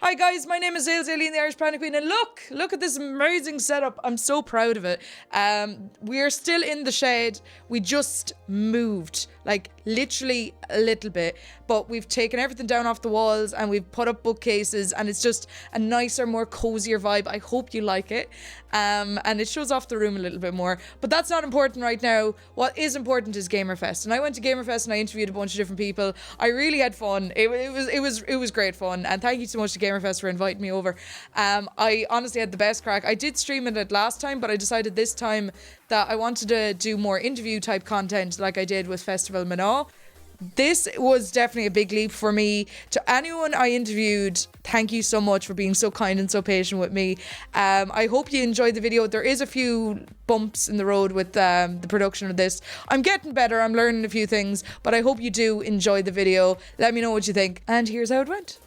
Hi guys, my name is Ailey in the IrishPandaQueen, and look at this amazing setup. I'm so proud of it. We're still in the shade. We just moved, like literally a little bit, but we've taken everything down off the walls and we've put up bookcases, and it's just a nicer, more cozier vibe. I hope you like it. And it shows off the room a little bit more, but that's not important right now. What is important is Gamerfest, and I went to Gamerfest and I interviewed a bunch of different people. I really had fun. It was great fun, and thank you so much to Gamerfest for inviting me over. I honestly had the best crack. I did stream it last time, but I decided this time that I wanted to do more interview type content like I did with Festival Minot. This was definitely a big leap for me. To anyone I interviewed, thank you so much for being so kind and so patient with me. I hope you enjoyed the video. There is a few bumps in the road with the production of this. I'm getting better, I'm learning a few things, but I hope you do enjoy the video. Let me know what you think, and here's how it went.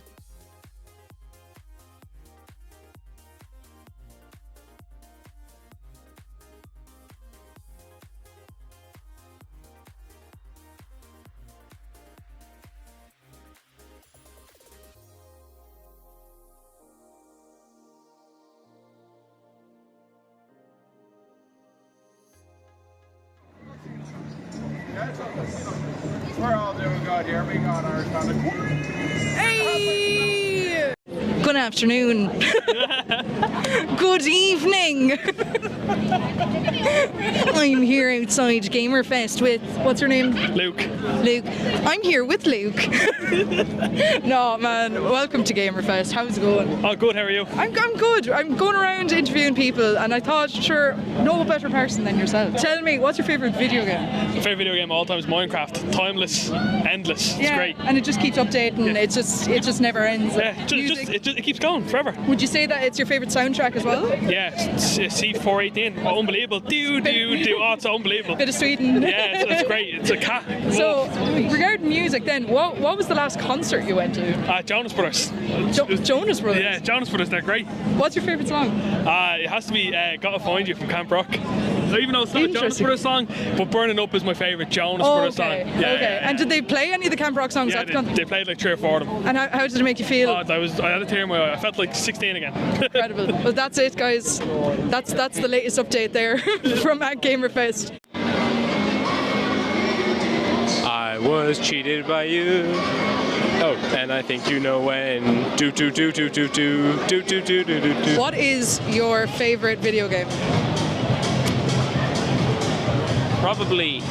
We're all doing good here. We got ours on the corner. Hey! Good afternoon. Good evening. I'm here outside Gamerfest with, what's your name? Luke. Luke. I'm here with Luke. No, man, welcome to Gamerfest. How's it going? Oh, good, how are you? I'm good. I'm going around interviewing people, and I thought, sure, no better person than yourself. Tell me, what's your favourite video game? My favourite video game of all time is Minecraft. Timeless, endless, it's great. And it just keeps updating, it just never ends. Yeah, it keeps going forever. Would you say that it's your favourite soundtrack as well? Yeah, C418, unbelievable. Do, oh, it's unbelievable. Bit of Sweden. Yeah, it's great, it's a cat. So, regarding music then, what was the last concert you went to? Jonas Brothers. Jonas Brothers? Yeah, Jonas Brothers, they're great. What's your favourite song? It has to be Gotta Find You from Camp Rock. Even though it's not a Jonas Brothers song, but Burning Up is my favourite Jonas Brothers song. Yeah, okay. Yeah. And did they play any of the Camp Rock songs? Yeah, they played like 3 or 4 of them. And how did it make you feel? I had a tear in my eye. I felt like 16 again. Incredible. Well, that's it, guys. That's the latest update there from at Gamerfest. I was cheated by you. Oh, and I think you know when. What is your favourite video game? Probably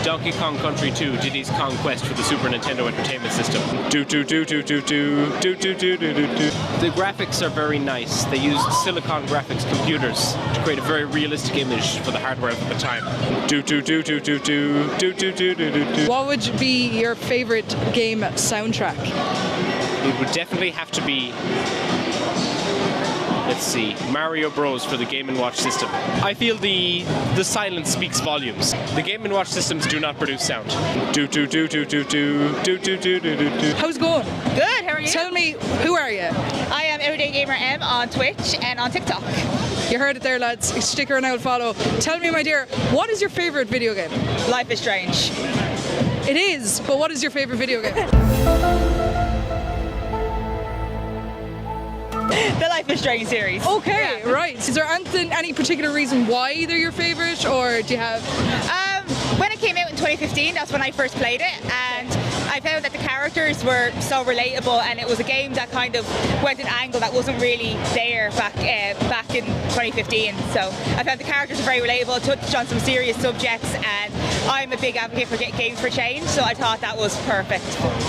Donkey Kong Country 2, Diddy's Kong Quest for the Super Nintendo Entertainment System. The graphics are very nice. They used silicon graphics computers to create a very realistic image for the hardware of the time. What would be your favourite game soundtrack? It would definitely have to be, let's see, Mario Bros for the Game & Watch system. I feel the silence speaks volumes. The Game & Watch systems do not produce sound. How's it going? Good, how are you? Tell me, who are you? I am Everyday Gamer M on Twitch and on TikTok. You heard it there, lads. Stick around and follow. Tell me, my dear, what is your favourite video game? Life is Strange. It is, but what is your favourite video game? The Life is Strange series. Okay, yeah. Right. Is there any particular reason why they're your favourite, or do you have? When it came out in 2015, that's when I first played it, and I found that the characters were so relatable, and it was a game that kind of went an angle that wasn't really there back in 2015. So I found the characters were very relatable, touched on some serious subjects, and I'm a big advocate for games for change, so I thought that was perfect.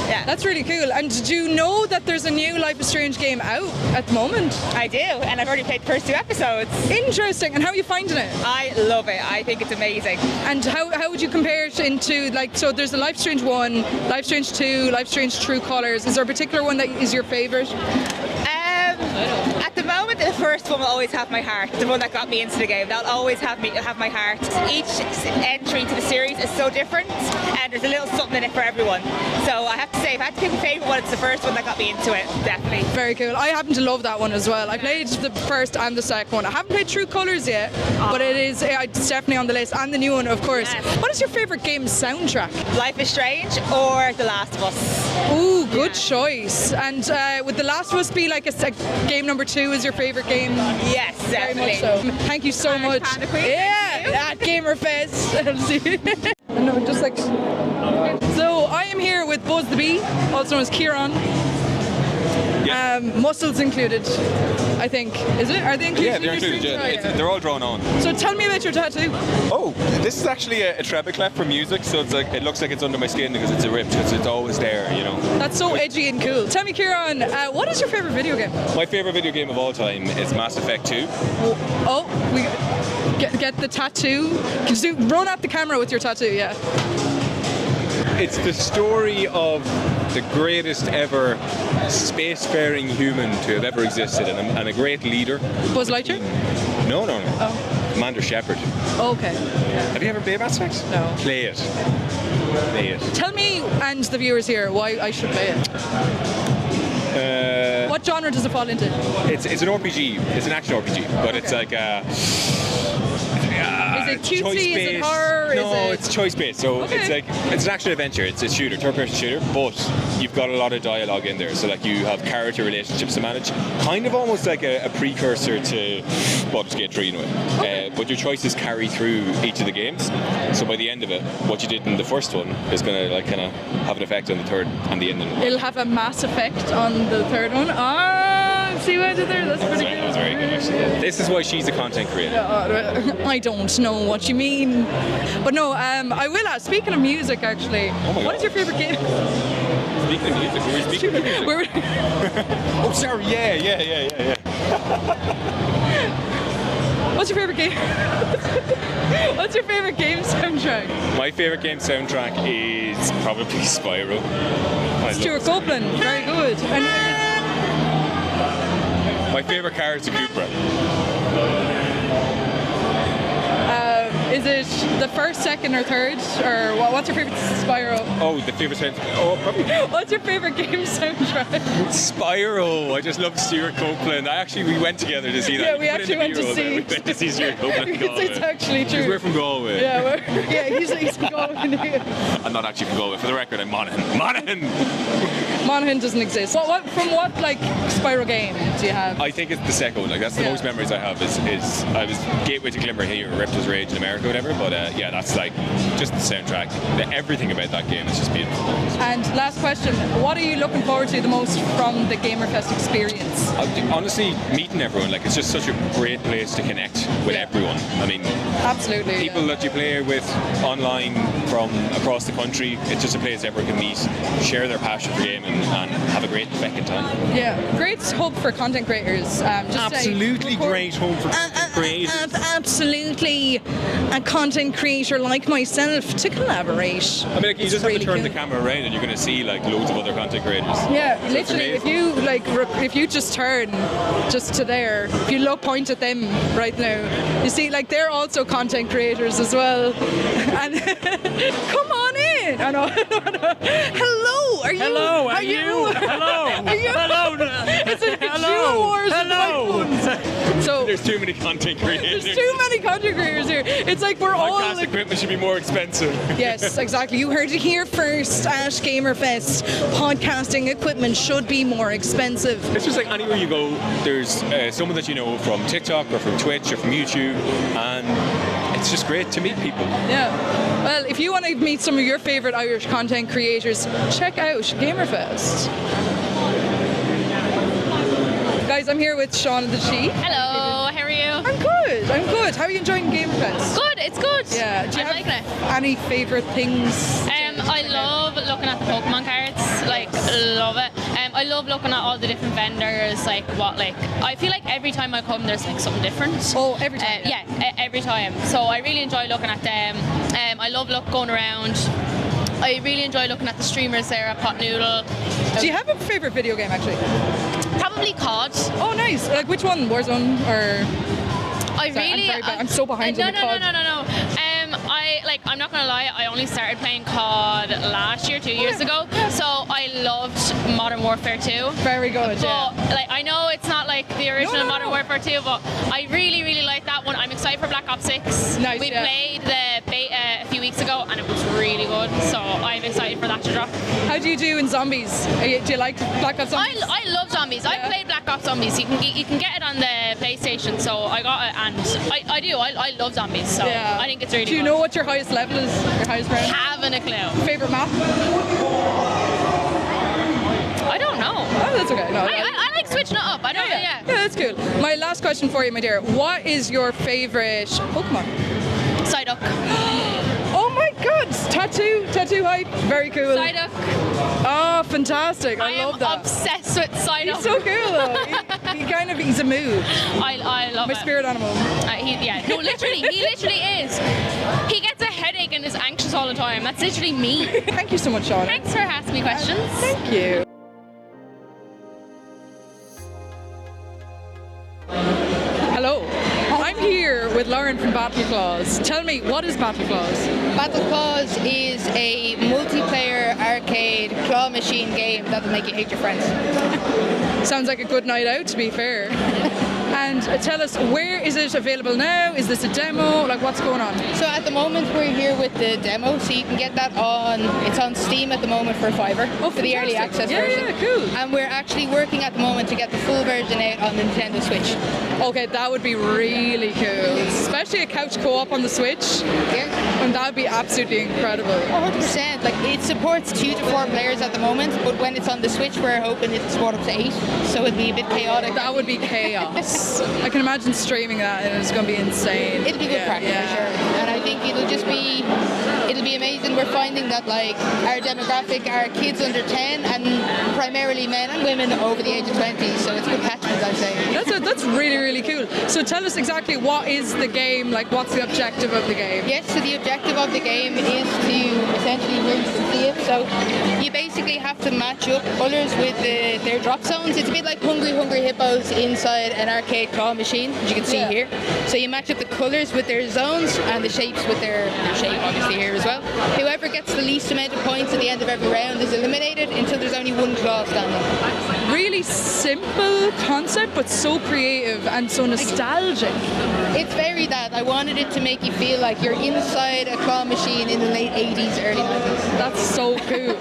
Yeah. That's really cool. And did you know that there's a new Life is Strange game out at the moment? I do, and I've already played the first 2 episodes. Interesting. And how are you finding it? I love it. I think it's amazing. And how would you compare it into, like, so there's the Life is Strange 1, Life is Strange 2, Life is Strange True Colours. Is there a particular one that is your favourite? At the moment, the first one will always have my heart. The one that got me into the game, that'll always have my heart. Each entry to the series is so different, and there's a little something in it for everyone. So I have to say, if I had to pick a favourite one, it's the first one that got me into it, definitely. Very cool. I happen to love that one as well. I played the first and the second one. I haven't played True Colours yet, but it's definitely on the list. And the new one, of course. Yes. What is your favourite game soundtrack? Life is Strange or The Last of Us. Ooh, good choice. And would The Last of Us be like a game number 2 is your favourite game? Yes, Very definitely. much so. Thank you so much. IrishPandaQueen, Yeah, at Gamerfest. No, just like. So I am here with Buzz the Bee, also known as Kieran. Muscles included, I think. Is it? Are they included? Yeah, in they're your included. streams? Yeah. They're all drawn on. So tell me about your tattoo. Oh, this is actually a treble clef for music, so it's like it looks like it's under my skin because it's a rip, because it's always there, you know. That's so edgy and cool. Tell me, Kieran, what is your favorite video game? My favorite video game of all time is Mass Effect 2. Oh, we get the tattoo. Run at the camera with your tattoo, yeah. It's the story of the greatest ever spacefaring human to have ever existed, and a great leader. Buzz Lightyear? No. Oh. Commander Shepard. Okay. Have you ever played Mass Effect? No. Play it. Play it. Tell me and the viewers here why I should play it. What genre does it fall into? It's an RPG. It's an action RPG, but it's like Is it cutesy? choice-based. Is it horror? No, Is it... it's choice-based. So Okay. it's an action adventure. It's a shooter, third-person shooter, but you've got a lot of dialogue in there. So like you have character relationships to manage, kind of almost like a precursor to Baldur's Gate 3 in a way. But your choices carry through each of the games. So by the end of it, what you did in the first one is going to like kind of have an effect on the third and the ending. It'll have a mass effect on the third one. See what I did there? That's pretty That good. was very good. Actually. This is why she's a content creator. I don't know what you mean. But no, I will ask. Speaking of music, actually, my what is God. your favourite game? Speaking of music, we're speaking of music. Oh, sorry. Yeah. What's your favourite game? What's your favourite game soundtrack? My favourite game soundtrack is probably Spyro. I love Stuart Copeland, very good. And My favourite car is a Cupra. is it the first, second, or third? Or what's your favourite Spyro? Oh, the favourite sound. Oh, probably What's your favourite game soundtrack? Spyro. I just love Stuart Copeland. We went together to see that. Yeah, we You put actually in the went to B-roll there. see. We went to see Stuart Copeland in Galway. It's actually Because true. we're from Galway. Yeah, he's from Galway. I'm not actually from Galway. For the record, I'm Monaghan. Monaghan doesn't exist. From what like Spyro game do you have? I think it's the second one. Like that's the Yeah. most memories I have. Is I was Gateway to Glimmer here, Reptiles Rage in America, whatever. But yeah, that's like just the soundtrack. Everything about that game is just beautiful. And last question, what are you looking forward to the most from the Gamerfest experience? Honestly, meeting everyone, like it's just such a great place to connect with Yeah. everyone. I mean, Absolutely. people that you play with online from across the country, it's just a place everyone can meet, share their passion for gaming, and have a great fucking time. Yeah, great hub for content creators. Absolutely great home for content creators. Absolutely a content creator like myself to collaborate. I mean, like, you It's just have really to turn cool. the camera around and you're going to see like loads of other content creators. Yeah, So it's literally. If amazing. you if you just turn just to there, if you look, point at them right now, you see like they're also content creators as well. And come on in. I know. Hello. Are you? Hello, Are are you? Hello. Are you? Hello. It's a Hello. duo wars with Hello. microphones. So There's too many content creators. there's too many content creators here. It's like we're all Podcast like, equipment should be more expensive. yes, exactly. You heard it here first at Gamerfest. Podcasting equipment should be more expensive. It's just like anywhere you go, there's someone that you know from TikTok or from Twitch or from YouTube, and it's just great to meet people. Yeah. Well, if you want to meet some of your favorite Irish content creators, check out Gamerfest. Guys, I'm here with Sean and the Chief. Hello, how are you? I'm good. I'm good. How are you enjoying Gamerfest? Good, it's good. Yeah. Do you I'm have liking it. any favorite things? I love looking at the Pokemon cards, like love it. I love looking at all the different vendors, like I feel like every time I come there's like something different. Oh, every time. Yeah, every time. So I really enjoy looking at them. I love going around I really enjoy looking at the streamers there at Pot Noodle. Do you have a favourite video game actually? Probably COD. Oh, nice. Like which one? Warzone or? I Sorry, really. I'm very bad. I'm so behind on the COD. No. I'm not gonna lie. I only started playing COD last year, 2 years ago. So I loved Modern Warfare 2. Very good. But like, I know it's not like the original Modern Warfare 2, but I really, really like that one. I'm excited for Black Ops 6. Nice, We yeah. played the beta a few weeks ago, and it was really good. So I'm excited for that to drop. How do you do in zombies? Do you like Black Ops Zombies? I love zombies. I played Black Ops Zombies. You can get it on the PlayStation, so I got it, and I do. I love zombies, so I think it's really Do you good. know what your highest level is? Your highest round? Haven't a clue. Favorite map? I don't know. Oh, that's okay. No, I like switching it up. I don't. yeah, that's cool. My last question for you, my dear. What is your favorite Pokemon? Psyduck. Oh my god! Tattoo hype. Very cool. Psyduck. Oh, fantastic. I love am that. obsessed with Psyduck. He's so cool though. He's a mood. I love My it. spirit animal. No, literally, he literally is. He gets a headache and is anxious all the time. That's literally me. Thank you so much, Sean. Thanks for asking me questions. Thank you. Hello. I'm here with Lauren from Battle Claws. Tell me, what is Battle Claws? Battle Claws is a multiplayer arcade claw machine game that will make you hate your friends. Sounds like a good night out, to be fair. And tell us, where is it available now? Is this a demo? Like, what's going on? So at the moment we're here with the demo, so you can get that it's on Steam at the moment for $5 for the early access version. Yeah, cool. And we're actually working at the moment to get the full version out on Nintendo Switch. Okay, that would be really cool. Especially a couch co-op on the Switch. Yeah. And that would be absolutely incredible. 100%. Like, it supports 2 to 4 players at the moment, but when it's on the Switch we're hoping it'll support up to 8, so it'd be a bit chaotic. That would be chaos. I can imagine streaming that and it's going to be insane. It'll be good practice for sure. And I think it'll be amazing. We're finding that like our demographic are kids under 10 and primarily men and women over the age of 20, so it's good catchment, I'd say. That's really, really cool. So tell us exactly what is the game, like what's the objective of the game? Yes, so the objective of the game is to essentially, here you can see it, so you basically have to match up colours with their drop zones. It's a bit like Hungry Hippos inside an arcade claw machine, as you can see here. So you match up the colours with their zones and the shapes with their shape, obviously, here as well. Whoever gets the least amount of points at the end of every round is eliminated until there's only one claw standing. Really simple concept, but so creative and so nostalgic. It's very that. I wanted it to make you feel like you're inside a claw machine in the late 80s, early 90s. That's so cool.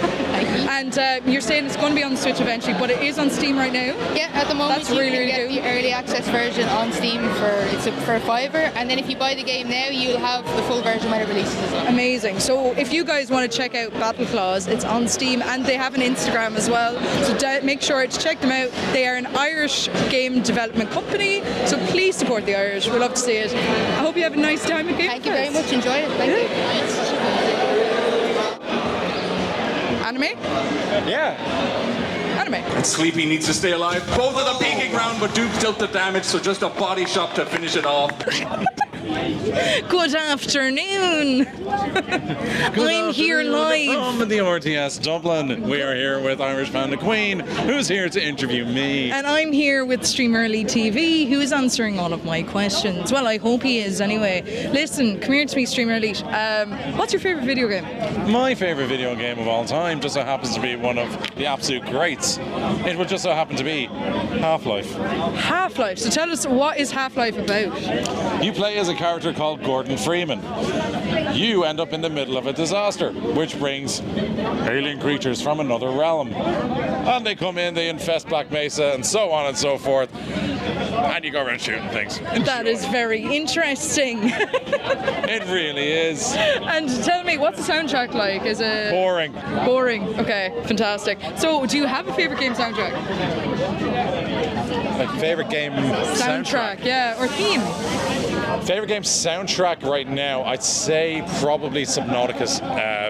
And you're saying it's going to be on the Switch eventually, but it is on Steam right now? Yeah, at the moment That's you really, can really get cool. the early access version on Steam for a $5, and then if you buy the game now, you'll have the full version when it releases as well. Amazing. So if you guys want to check out Battle Claws, it's on Steam and they have an Instagram as well. So make sure to check them out. They are an Irish game development company, so please support the Irish. We'd love to see it. I hope you have a nice time at Gamerfest. Thank you very much. Enjoy it. Thank you. Anime? Yeah. Anime. And Sleepy needs to stay alive. Both of them peeking round, but Duke dealt the damage, so just a body shot to finish it off. Good afternoon. I'm here live. From the RTS Dublin. We are here with IrishPandaQueen, who's here to interview me. And I'm here with Stream Early TV, who is answering all of my questions. Well, I hope he is anyway. Listen, come here to me, Stream Early. What's your favourite video game? My favourite video game of all time just so happens to be one of the absolute greats. It would just so happen to be Half-Life. Half-Life. So tell us, what is Half-Life about? You play as a character called Gordon Freeman. You end up in the middle of a disaster, which brings alien creatures from another realm. And they come in, they infest Black Mesa, and so on and so forth. And you go around shooting things. That is very interesting. It really is. And tell me, what's the soundtrack like? Is it Boring. boring? Okay, fantastic. So, do you have a favorite game soundtrack? My favorite game Soundtrack, yeah, or theme. Favorite game soundtrack right now, I'd say probably Subnautica's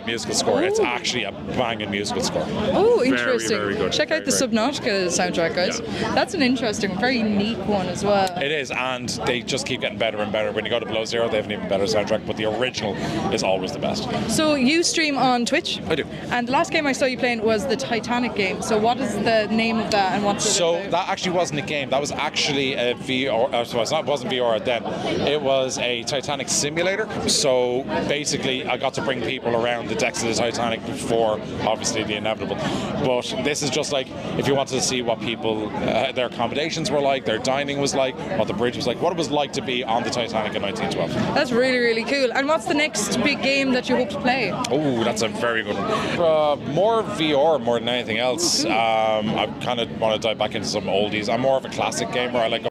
musical score. It's actually a banging musical score. Oh, interesting. Very good. Check out the Very, Subnautica soundtrack, guys. That's an interesting, very unique one as well. It is, and they just keep getting better and better. When you go to Below Zero, they have an even better soundtrack, but the original is always the best. So you stream on Twitch? I do. And the last game I saw you playing was the Titanic game. So what is the name of that and what's it So about? that actually wasn't a game. That was actually a VR. So it wasn't VR then. It was a Titanic simulator. So basically, I got to bring people around the decks of the Titanic before, obviously, the inevitable. But this is just like if you wanted to see what people, their accommodations were like, their dining was like, what the bridge was like, what it was like to be on the Titanic in 1912. That's really, really cool. And what's the next big game that you hope to play? Oh, that's a very good one. More VR more than anything else. I kind of want to dive back into some oldies. I'm more of a classic gamer. I like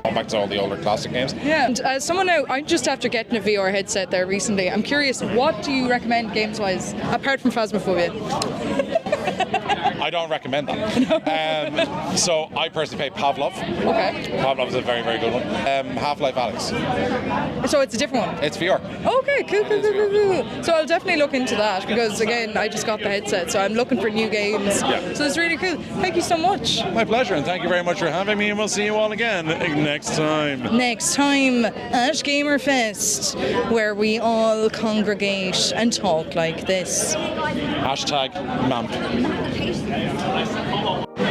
going back to all the older classic games. Yeah. And as someone now, I'm just after getting a VR headset there recently. I'm curious, what do you recommend games-wise, apart from Phasmophobia? I don't recommend that. So I personally play Pavlov. Okay. Pavlov is a very, very good one. Half-Life Alyx. So it's a different one? It's VR. Okay, cool. So I'll definitely look into that because, again, I just got the headset, so I'm looking for new games. Yeah. So it's really cool. Thank you so much. My pleasure, and thank you very much for having me, and we'll see you all again next time. Next time at Gamerfest, where we all congregate and talk like this. Hashtag MAMP.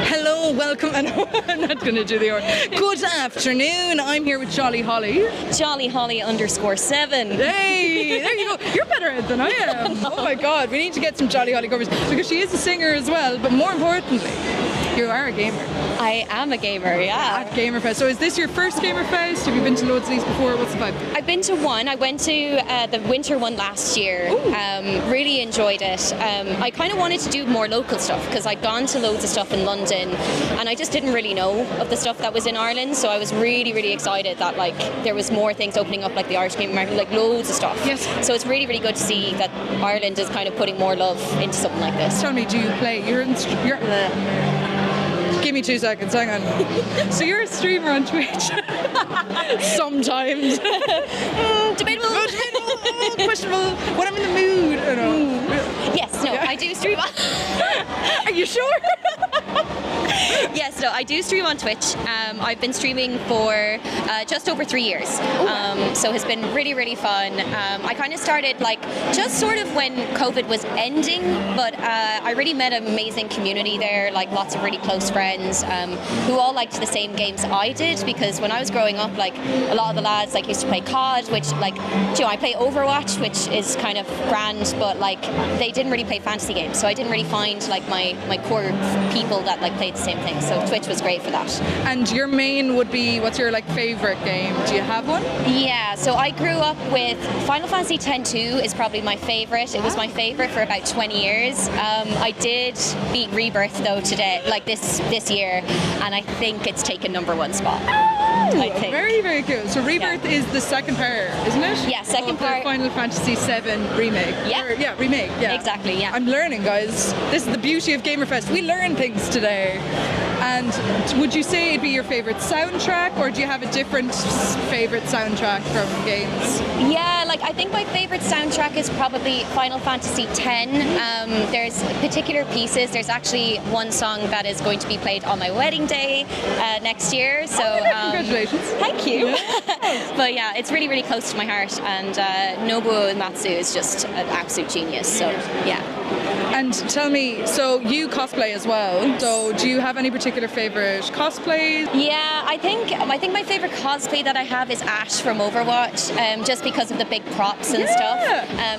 Hello, welcome, and I'm not going to do the order. Good afternoon, I'm here with Jolly Holly. Jolly Holly _7. Hey, there you go. You're better at it than I am. Oh my God, we need to get some Jolly Holly covers because she is a singer as well, but more importantly, you are a gamer. I am a gamer, yeah. At Gamerfest. So is this your first Gamerfest? Have you been to loads of these before? What's the vibe? I've been to one. I went to the winter one last year. Really enjoyed it. I kind of wanted to do more local stuff because I'd gone to loads of stuff in London and I just didn't really know of the stuff that was in Ireland. So I was really, really excited that like there was more things opening up, like the Irish gaming market, like loads of stuff. Yes. So it's really, really good to see that Ireland is kind of putting more love into something like this. Tell me, do you play? Give me 2 seconds, hang on. So you're a streamer on Twitch? Sometimes. Debatable. Questionable. When I'm in the mood. I don't know. Yes, no, I do stream. Are you sure? Yes, no, I do stream on Twitch. I've been streaming for just over 3 years. So it's been really, really fun. I kind of started like just sort of when COVID was ending, but I really met an amazing community there, like lots of really close friends who all liked the same games I did, because when I was growing up, like a lot of the lads like used to play COD, which like, you know, I play Overwatch, which is kind of grand, but like they didn't really play fantasy games, so I didn't really find like my core people that like played the same thing. So Twitch was great for that. And your main would be, what's your like favorite game? Do you have one? Yeah, so I grew up with Final Fantasy X-2 is probably my favorite. It was my favorite for about 20 years. I did beat Rebirth though today, like this year, and I think it's taken #1 spot. I think. Very, very cool. So Rebirth is the second part, isn't it? Yeah, second of part. The Final Fantasy VII remake. Yeah. Remake. Yeah. Exactly, yeah. I'm learning, guys. This is the beauty of Gamerfest. We learn things today. And would you say it'd be your favorite soundtrack, or do you have a different favorite soundtrack from games? Yeah, like I think my favorite soundtrack is probably Final Fantasy X. There's particular pieces. There's actually one song that is going to be played on my wedding day next year. So congratulations. Thank you. But yeah, it's really, really close to my heart, and Nobuo Uematsu is just an absolute genius. So yeah. And tell me, so you cosplay as well. So do you have any particular favorite cosplays? Yeah, I think my favorite cosplay that I have is Ash from Overwatch, just because of the big props and stuff.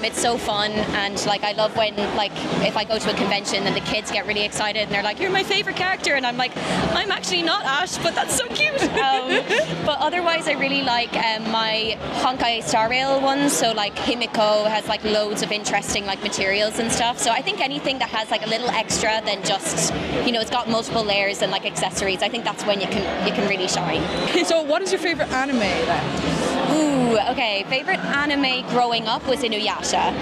It's so fun, and like I love when like if I go to a convention and the kids get really excited and they're like, "You're my favorite character," and I'm like, "I'm actually not Ash, but that's so cute." But otherwise, I really like my Honkai Star Rail ones. So like Himiko has like loads of interesting like materials and stuff. So I think anything that has like a little extra than just, you know, it's got multiple layers and like accessories, I think that's when you can really shine. So what is your favorite anime then? Ooh, okay. Favorite anime growing up was Inuyasha.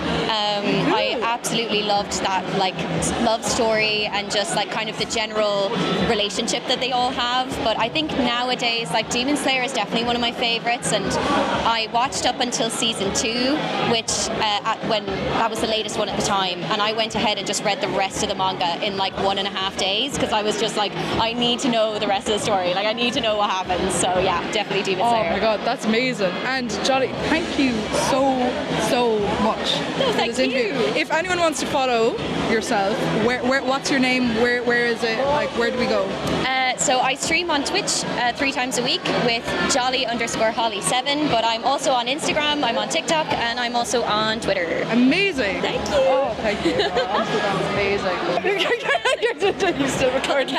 I absolutely loved that, like, love story and just like kind of the general relationship that they all have. But I think nowadays, like, Demon Slayer is definitely one of my favorites, and I watched up until season 2, which when that was the latest one at the time, and I went ahead and just read the rest of the manga in like 1.5 days because I was just like, I need to know the rest of the story. Like, I need to know what happens. So yeah, definitely Demon Slayer. Oh my god, that's amazing. And Jolly, thank you so much. No, thank you. If anyone wants to follow yourself, where what's your name? Where is it? Like, where do we go? So I stream on Twitch 3 times a week with Jolly_Holly7, but I'm also on Instagram, I'm on TikTok, and I'm also on Twitter. Amazing. Thank you. Oh, thank you. Amsterdam's amazing. You still recording?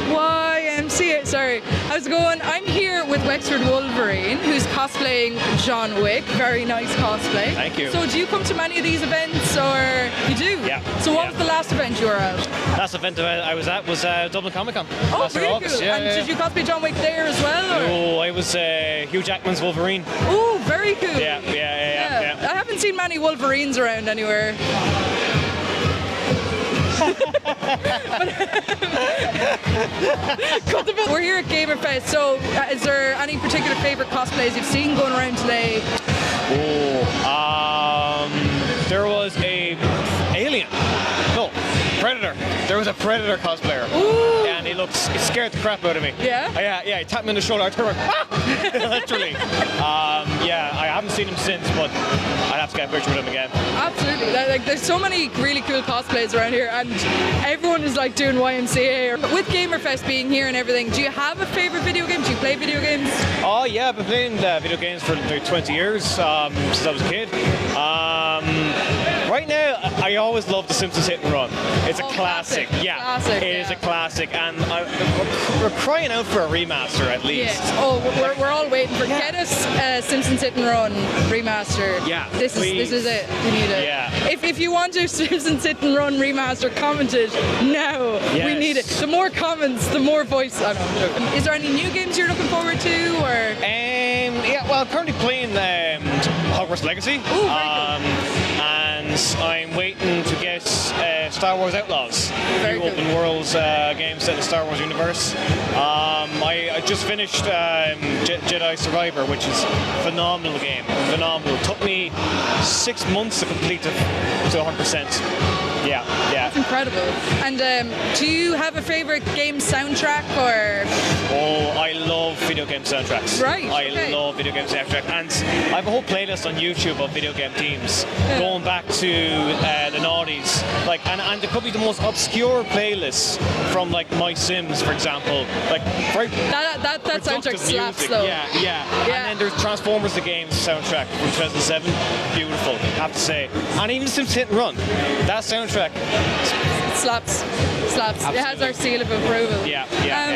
YMCA. Sorry. How's it going? I'm here with Wexford Wolverine, who's cosplaying John Wick. Very nice cosplay. Thank you. So do you come to many of these events, or you do? Yeah. So what was the last event you were at? Last event I was at was Dublin Comic Con. Oh, last very cool. August. Yeah, and yeah. did you cosplay John Wick there as well? Or? Oh, I was Hugh Jackman's Wolverine. Oh, very cool. Yeah. I haven't seen many Wolverines around anywhere. We're here at Gamerfest, so is there any particular favourite cosplays you've seen going around today? There was a Alien. No, Predator. There was a Predator cosplayer. Ooh. And he scared the crap out of me. Yeah? Yeah, he tapped me in the shoulder. I turned around, literally. I haven't seen him since, but I'd have to get a picture with him again. Absolutely. Like, there's so many really cool cosplays around here, and everyone is like doing YMCA. With Gamerfest being here and everything, do you have a favourite video game? Do you play video games? Oh yeah, I've been playing video games for like 20 years, since I was a kid. Right now, I always love The Simpsons Hit and Run. It's a classic. Yeah, classic, it is a classic, and we're crying out for a remaster at least. Yeah. Oh, we're all waiting for get us Simpsons Hit and Run remaster. Yeah, this is it. We need it. Yeah. If you want a Simpsons Hit and Run remaster, comment it now. Yes. We need it. The more comments, the more voice. I don't know. Is there any new games you're looking forward to, or? Yeah, well, I'm currently playing Hogwarts Legacy. Ooh, very cool. And I'm waiting to get Star Wars Outlaws, Very new cool. open worlds game set in the Star Wars universe. I just finished Jedi Survivor, which is a phenomenal game. Phenomenal. It took me 6 months to complete to 100%. Yeah. That's incredible. And do you have a favourite game soundtrack, or? Oh, I love video game soundtracks. Right, I okay. love video game soundtracks. And I have a whole playlist on YouTube of video game themes, going back to the noughties. Like, and there could be the most obscure playlists from like My Sims, for example. Like, very That soundtrack productive slaps music. though. Yeah. And then there's Transformers the Games soundtrack from 2007. Beautiful, I have to say. And even Sims Hit and Run. That soundtrack. Slaps. It has our seal of approval. Yeah.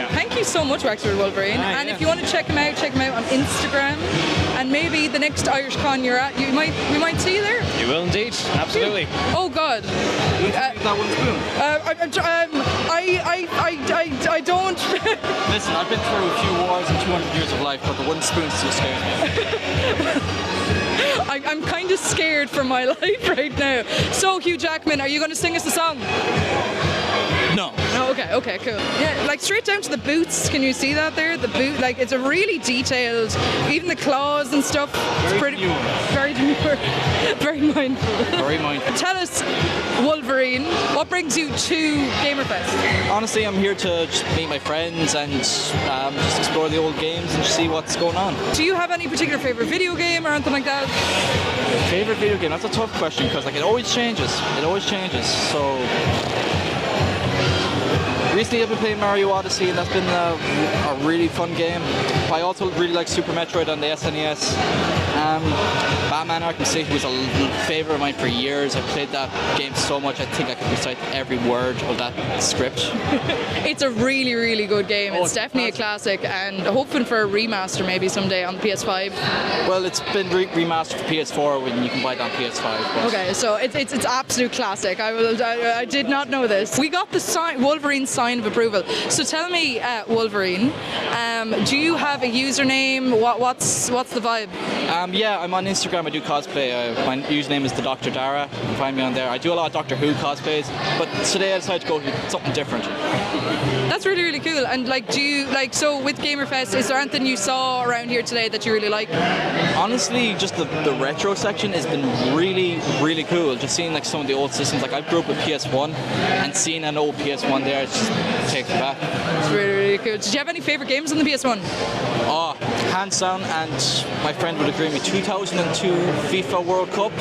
Thank you so much, Wexford Wolverine. And if you want to check him out on Instagram. And maybe the next Irish Con you're at, we might see you there. You will indeed, absolutely. Oh God. That one spoon. I don't. Listen, I've been through a few wars and 200 years of life, but the wooden spoon still scares me. I'm kind of scared for my life right now. So, Hugh Jackman, are you going to sing us a song? No. Oh, okay, cool. Yeah, like straight down to the boots. Can you see that there? The boot, like it's a really detailed, even the claws and stuff. It's Very demure. very demure, very mindful. Very mindful. Tell us, Wolverine, what brings you to Gamerfest? Honestly, I'm here to just meet my friends and just explore the old games and see what's going on. Do you have any particular favorite video game or anything like that? Favorite video game? That's a tough question because like it always changes. So. Recently I've been playing Mario Odyssey and that's been a really fun game. I also really like Super Metroid on the SNES. Batman Arkham City was a favourite of mine for years. I played that game so much, I think I could recite every word of that script. It's a really, really good game. It's definitely a classic, and hoping for a remaster maybe someday on the PS5. Well, it's been remastered for PS4 when you can buy it on PS5. But Okay, so it's absolute classic. I did not know this. We got the Wolverine sign of approval. So tell me, Wolverine, do you have a username? What's the vibe? Yeah, I'm on Instagram. I do cosplay. My username is the Dr. Dara. You can find me on there. I do a lot of Doctor Who cosplays, but today I decided to go with something different. That's really, really cool. And do you so with Gamerfest, is there anything you saw around here today that you really like? Honestly, just the retro section has been really, really cool. Just seeing some of the old systems. I grew up with PS1, and seeing an old PS1 there, it just takes me back. It's really, really cool. Did you have any favorite games on the PS1? Oh, hands down, and my friend would agree with me, 2002 FIFA World Cup.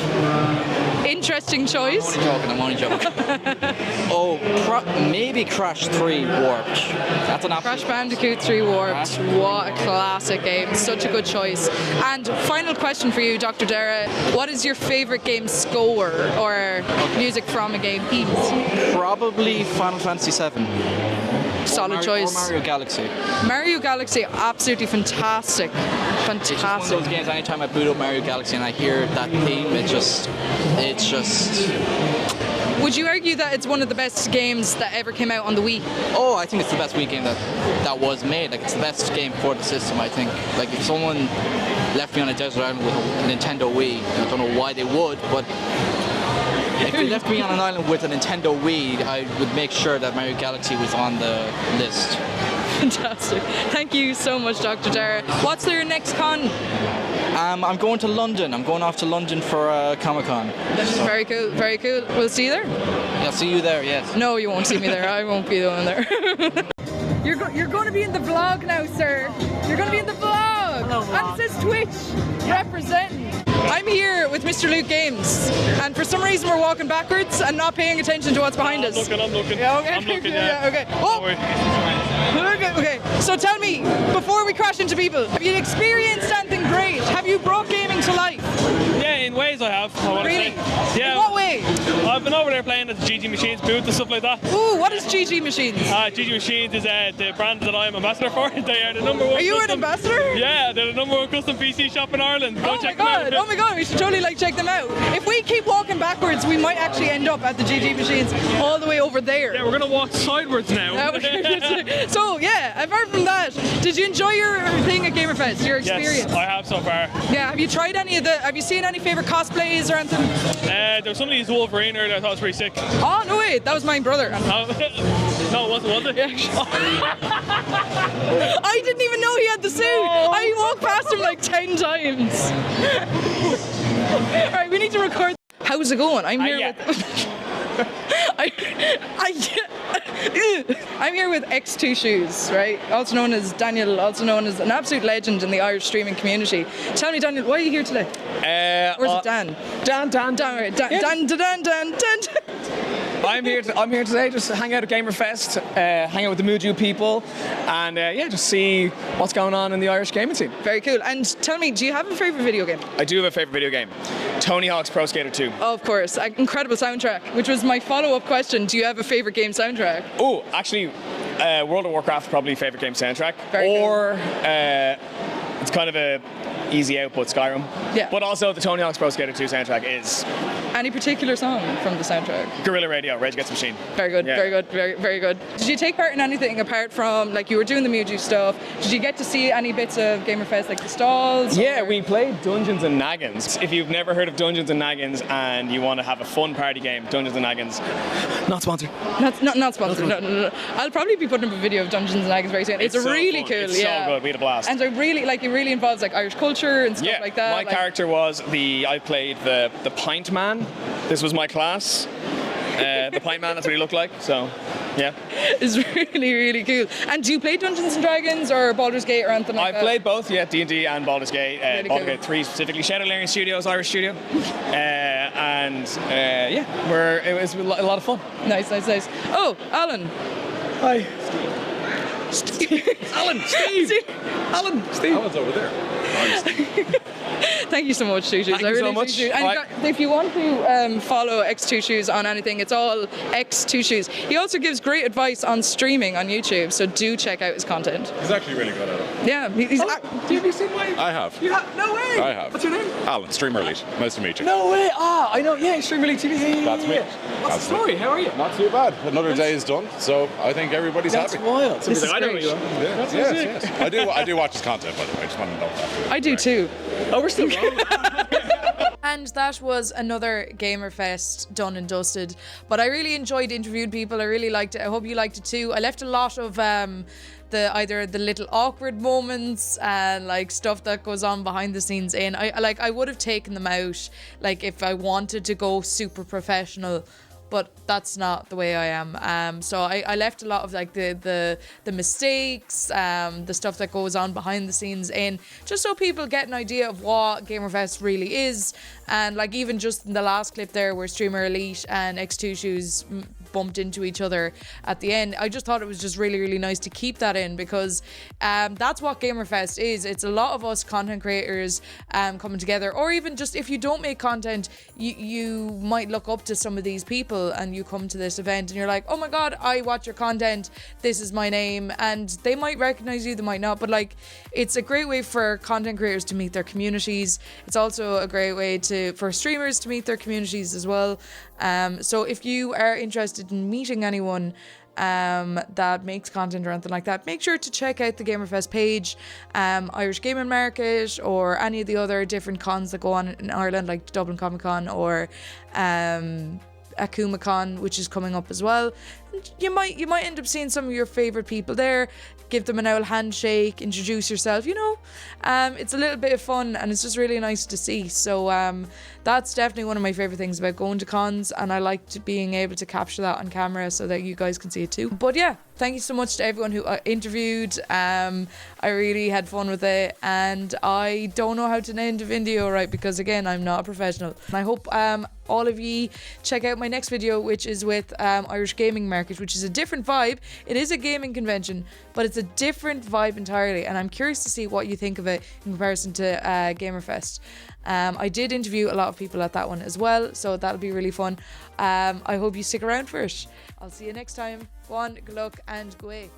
Interesting choice. I'm only joking. Oh, maybe Crash 3 Warped. That's an absolute Crash Bandicoot 3 Warped. What a classic game. Such a good choice. And final question for you, Dr. Dara. What is your favorite game score or music from a game? Probably Final Fantasy VII. Solid choice. Or Mario Galaxy. Mario Galaxy, absolutely fantastic. Fantastic. It's just one of those games, anytime I boot up Mario Galaxy and I hear that theme, it's just... Would you argue that it's one of the best games that ever came out on the Wii? Oh, I think it's the best Wii game that was made. It's the best game for the system, I think. If someone left me on a desert island with a Nintendo Wii, I don't know why they would, but if they left me on an island with a Nintendo Wii, I would make sure that Mario Galaxy was on the list. Fantastic. Thank you so much, Dr. Dara. What's your next con? I'm going to London. I'm going off to London for Comic-Con. Very cool, very cool. We'll see you there? Yeah, I'll see you there, yes. No, you won't see me there. I won't be the one there. You're going to be in the vlog now, sir. You're going to be in the vlog. And it says Twitch. Representing. I'm here with Mr. Luke Games, and for some reason we're walking backwards and not paying attention to what's behind us. I'm looking. Yeah, okay. I'm looking, yeah. Okay. Oh. Okay. So tell me, before we crash into people, have you experienced anything great? Have you brought gaming to life? Yeah, in ways I have. Really? Yeah. In what way? I've been over there playing at the GG Machines booth and stuff like that. Ooh, what is GG Machines? GG Machines is the brand that I'm ambassador for. They are the number one. Are you an ambassador? Yeah, they're the number one custom PC shop in Ireland. Go check them out. Oh my god, we should totally check them out. If we keep walking backwards, we might actually end up at the GG Machines all the way over there. Yeah, we're gonna walk sideways now. So yeah, apart from that, did you enjoy your thing at Gamerfest? Your experience? Yes, I have so far. Yeah, have you tried any of have you seen any favourite cosplays or anything? There was somebody who's Wolverine earlier I thought was pretty sick. Oh no way, that was my brother. No, it wasn't, was it? I didn't even know he had the suit. I walked past him 10 times. Alright, we need to record. How's it going? I'm here with I'm here with X2 Shoes, right? Also known as Daniel, also known as an absolute legend in the Irish streaming community. Tell me, Daniel, why are you here today? Or is it Dan? Dan. Right. Dan. I'm here today just to hang out at Gamerfest, hang out with the Muju people, and just see what's going on in the Irish gaming scene. Very cool. And tell me, do you have a favourite video game? I do have a favourite video game. Tony Hawk's Pro Skater 2. Oh, of course. Incredible soundtrack, which was my follow-up question. Do you have a favourite game soundtrack? Oh, actually, World of Warcraft probably favourite game soundtrack. Very cool. It's kind of a easy out, but Skyrim. Yeah. But also the Tony Hawk's Pro Skater 2 soundtrack is... Any particular song from the soundtrack? Guerrilla Radio, Rage Against the Machine. Very good, Yeah. very good, very good. Did you take part in anything apart from, you were doing the Muju stuff? Did you get to see any bits of Gamerfest, the stalls? Yeah, we played Dungeons and Naggins. If you've never heard of Dungeons and Naggins and you want to have a fun party game, Dungeons and Naggins. Not sponsored. Not sponsored. No. I'll probably be putting up a video of Dungeons and Naggins very soon. It's so really fun. cool. It's so good. We had a blast. And it really involves Irish culture and stuff like that. My character was I played the Pint Man. This was my class. The Pint Man, that's what he looked like. So, yeah. It's really cool. And do you play Dungeons and Dragons or Baldur's Gate or anything like that? I've played both, D&D and Baldur's Gate. Really Baldur's cool. Gate 3 specifically. Shadowlands Studios, Irish studio. It was a lot of fun. Nice. Oh, Alan. Hi. Steve. Alan, Steve. Alan's over there. Thank you so much, Two Shoes. Thank you so much. appreciate it. And if you want to follow X2 Shoes on anything, it's all X2 Shoes. He also gives great advice on streaming on YouTube, so do check out his content. He's actually really good at it. Yeah, he's. Have you seen my? I have. You have? No way. I have. What's your name? Alan, Streamer Elite. Nice to meet you. No way. I know. Yeah, Streamer Elite TV. Yeah, That's me. What's the story? How are you? Not too bad. Another day is done, so I think everybody's That's happy. wild. This is I know great. you are. Yes. I do watch his content, by the way. I just want to know that. I do too. Oh, we're still wrong. And that was another Gamerfest done and dusted. But I really enjoyed interviewing people. I really liked it. I hope you liked it too. I left a lot of either the little awkward moments and like stuff that goes on behind the scenes in. I would have taken them out like if I wanted to go super professional. But that's not the way I am. So I left a lot of like the mistakes, the stuff that goes on behind the scenes in, just so people get an idea of what Gamerfest really is. And like even just in the last clip there where Streamer Elite and X2 Shoes bumped into each other at the end, I just thought it was just really, really nice to keep that in because that's what Gamerfest is. It's a lot of us content creators coming together, or even just if you don't make content, you might look up to some of these people and you come to this event and you're like, oh my god, I watch your content, this is my name, and they might recognize you, they might not, but like it's a great way for content creators to meet their communities. It's also a great way for streamers to meet their communities as well. So if you are interested in meeting anyone that makes content or anything like that, make sure to check out the Gamerfest page, Irish Gaming Market, or any of the other different cons that go on in Ireland, like Dublin Comic Con or AkumaCon, which is coming up as well. And you might end up seeing some of your favorite people there. Give them an old handshake, introduce yourself, it's a little bit of fun and it's just really nice to see. So that's definitely one of my favorite things about going to cons, and I liked being able to capture that on camera so that you guys can see it too. But yeah, thank you so much to everyone who interviewed. I really had fun with it, and I don't know how to end a video right because again, I'm not a professional. And I hope all of you check out my next video, which is with Irish Gaming Market, which is a different vibe. It is a gaming convention, but it's a different vibe entirely, and I'm curious to see what you think of it in comparison to Gamerfest. I did interview a lot of people at that one as well, so that'll be really fun. I hope you stick around for it. I'll see you next time. Go on, good luck, and go away.